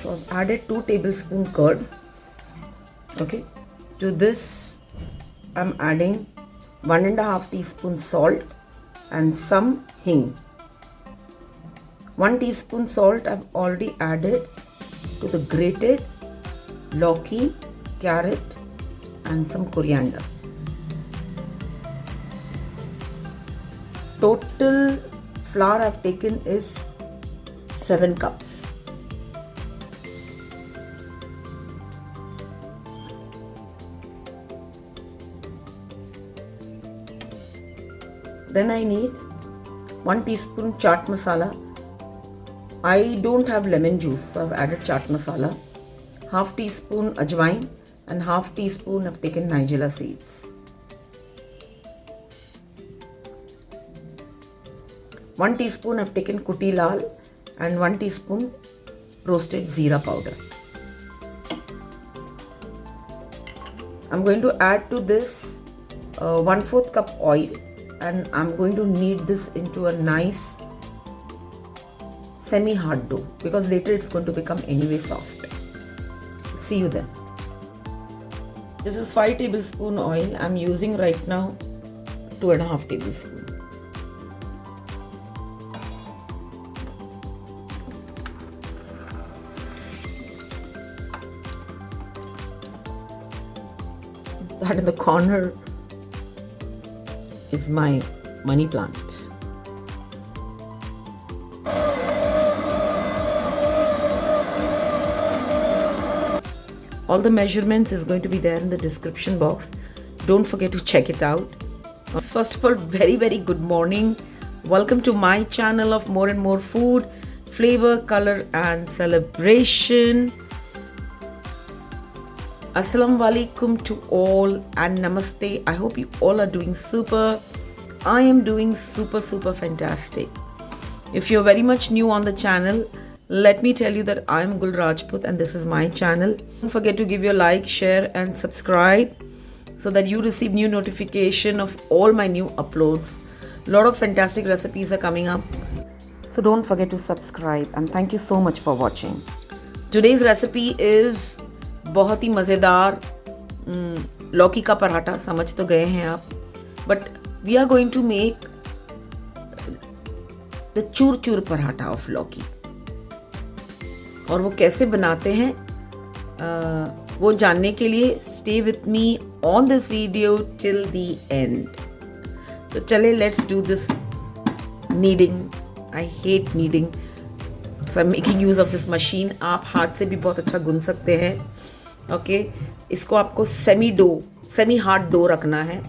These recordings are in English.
So I've added 2 tablespoons curd. Okay, to this I'm adding 1.5 teaspoons salt and some hing. 1 teaspoon salt I've already added to the grated Lauki, carrot and some coriander. Total flour I've taken is 7 cups. Then I need 1 teaspoon chaat masala. I don't have lemon juice, so I've added chaat masala. 1/2 teaspoon ajwain and 1/2 teaspoon I've taken nigella seeds. 1 teaspoon I've taken kuti lal and 1 teaspoon roasted zeera powder. I'm going to add to this 1/4 cup oil, and I'm going to knead this into a nice semi-hard dough, because later it's going to become anyway soft. See you then. This is 5 tablespoon oil. I'm using right now 2.5 tablespoon. That in the corner is my money plant. All the measurements is going to be there in the description box. Don't forget to check it out. First of all, very good morning. Welcome to my channel of more and more food, flavor, color and celebration. Assalamu alaikum to all and namaste. I hope you all are doing super. I am doing super fantastic. If you're very much new on the channel, let me tell you that I am Gul Rajput and this is my channel. Don't forget to give your like, share and subscribe so that you receive new notification of all my new uploads. Lot of fantastic recipes are coming up. So don't forget to subscribe and thank you so much for watching. Today's recipe is बहुत ही मज़ेदार लौकी का पराठा. समझ तो गए हैं आप. But we are going to make the chur chur paratha of लौकी. और वो कैसे बनाते हैं वो जानने के लिए stay with me on this video till the end. तो चले, let's do this kneading. I hate kneading, so I'm making use of this machine. आप हाथ से भी बहुत अच्छा गूंद सकते हैं. ओके, इसको आपको सेमी हार्ड डो रखना है.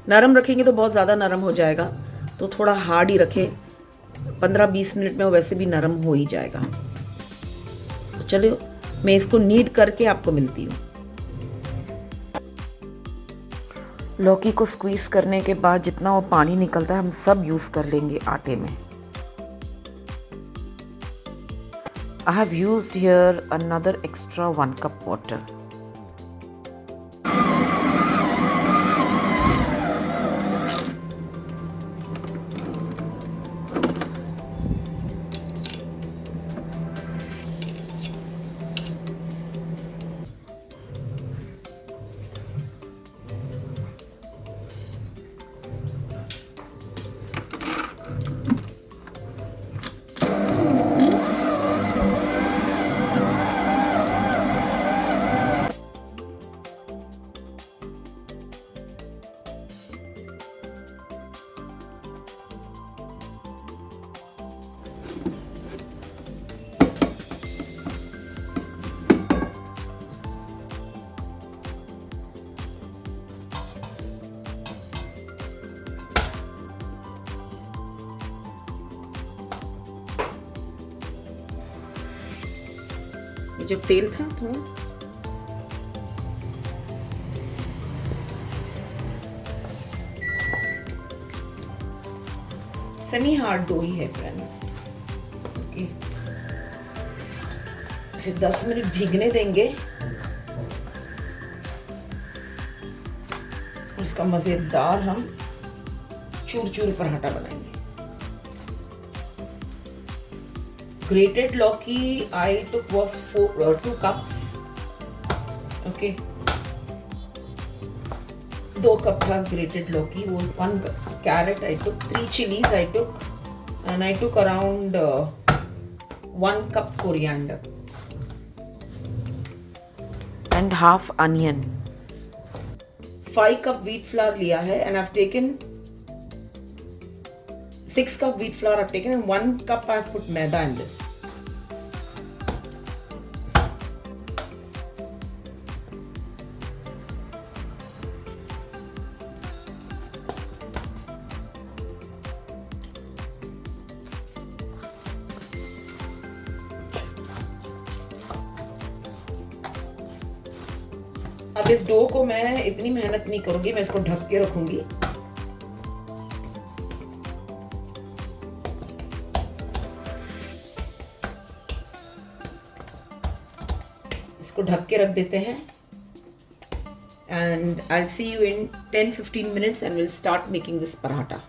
नरम रखेंगे तो बहुत ज़्यादा नरम हो जाएगा, तो थोड़ा हार्ड ही रखें. 15-20 मिनट में वो वैसे भी नरम हो ही जाएगा. तो चलिए मैं इसको नीड करके आपको मिलती हूँ. लौकी को स्क्वीज करने के बाद जितना वो पानी निकलता है हम सब यूज़ कर लेंगे आटे में. I have used here another extra 1 cup water. ये जो तेल था थोड़ा सेमी हार्ड डो ही है फ्रेंड्स. ओके, इसे 10 मिनट भीगने देंगे और इसका मजेदार हम चूर चूर पराठा बनाएंगे. Grated Lauki I took was 2 cups. Okay. 2 cup था grated Lauki. 1 carrot I took. 3 chilies I took. And I took around 1 cup coriander. And half onion. 5 cup wheat flour लिया है. And I've taken 6 cup wheat flour I've taken, and 1 cup I've put maida in this. अब इस dough को मैं इतनी मेहनत नहीं करूंगी, मैं इसको ढक के रखूंगी। इसको ढक के रख देते हैं and I'll see you in 10-15 minutes and we'll start making this paratha.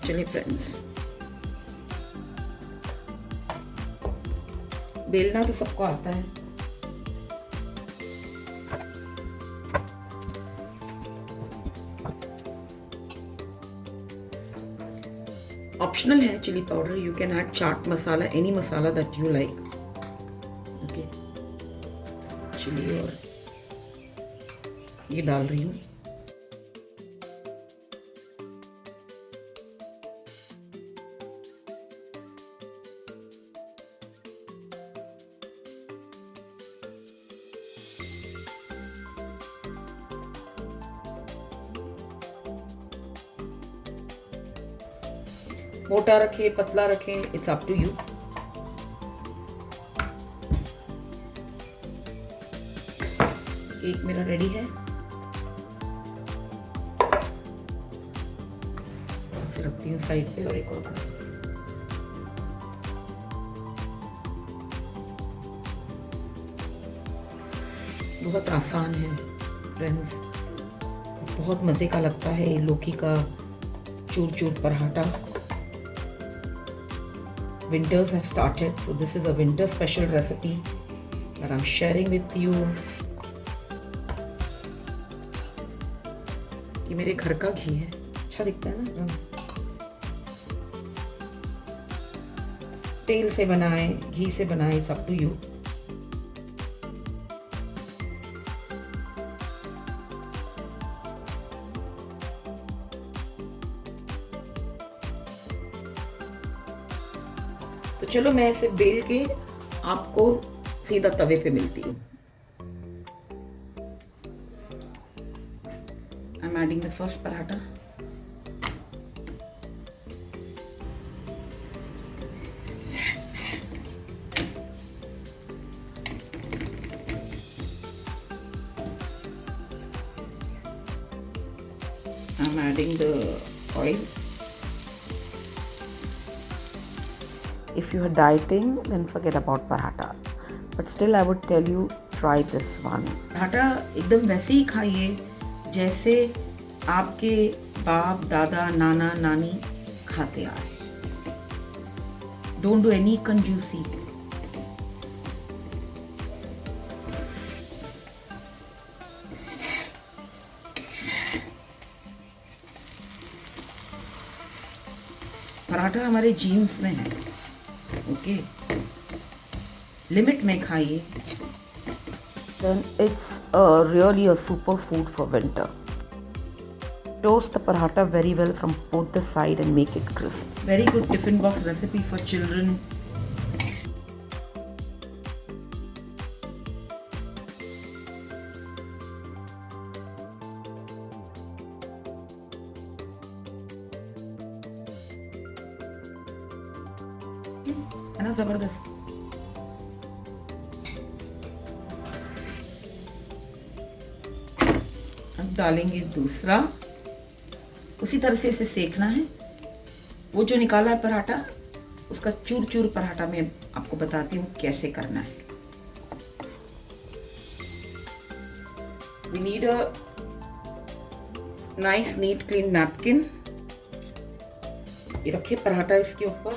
चलिए फ्रेंड्स, बेलना तो सबको आता है। ऑप्शनल है chilli powder, you can add chaat masala, any masala that you like. Okay, chilli और ये डाल रही हूँ। मोटा रखें, पतला रखें, इट्स अप टू यू। एक मेरा रेडी है, इसे रखती हूँ साइड पे और एक और। बहुत आसान है फ्रेंड्स, बहुत मजे का लगता है ये लौकी का चूर चूर paratha. Winters have started, so this is a winter special recipe that I'm sharing with you. ये मेरे घर का घी है, अच्छा दिखता है ना। तेल से बनाए, घी से बनाए, it's up to you. तो चलो मैं इसे बेल के आपको सीधा तवे पे मिलती हूँ। I am adding the first paratha. I am adding the oil. If you are dieting, then forget about paratha. But still, I would tell you, try this one. Paratha एकदम वैसे ही खाइए जैसे आपके बाप, दादा, नाना, नानी खाते आ रहे। Don't do any कंजूसी। पराठा हमारे जीन्स में है। ओके, लिमिट में खाइए, then it's really a super food for winter. Toast the paratha very well from both the side and make it crisp. Very good tiffin box recipe for children. है ना जबरदस्त। अब डालेंगे दूसरा, उसी तरह से इसे सेकना है। वो जो निकाला है पराठा, उसका चूर चूर पराठा मैं आपको बताती हूँ कैसे करना है। We need a nice neat clean napkin. ये रखे पराठा इसके ऊपर.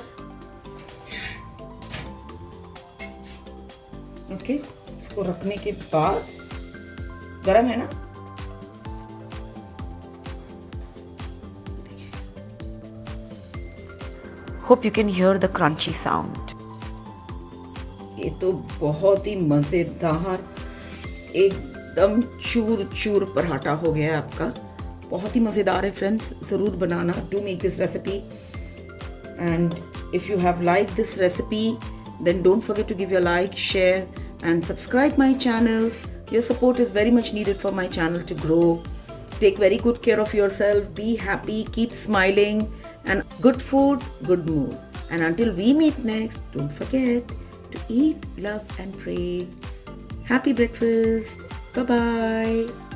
ओके, इसको रखने के बाद गरम है ना. Hope you can hear the crunchy sound. ये तो बहुत ही मजेदार एकदम चूर चूर पराठा हो गया है आपका. बहुत ही मजेदार है फ्रेंड्स, जरूर बनाना. Do make this recipe, and if you have like this recipe then don't forget to give your like, share and subscribe my channel. Your support is very much needed for my channel to grow. Take very good care of yourself, be happy, keep smiling, and good food, good mood. And until we meet next, don't forget to eat, love and pray. Happy breakfast. Bye bye.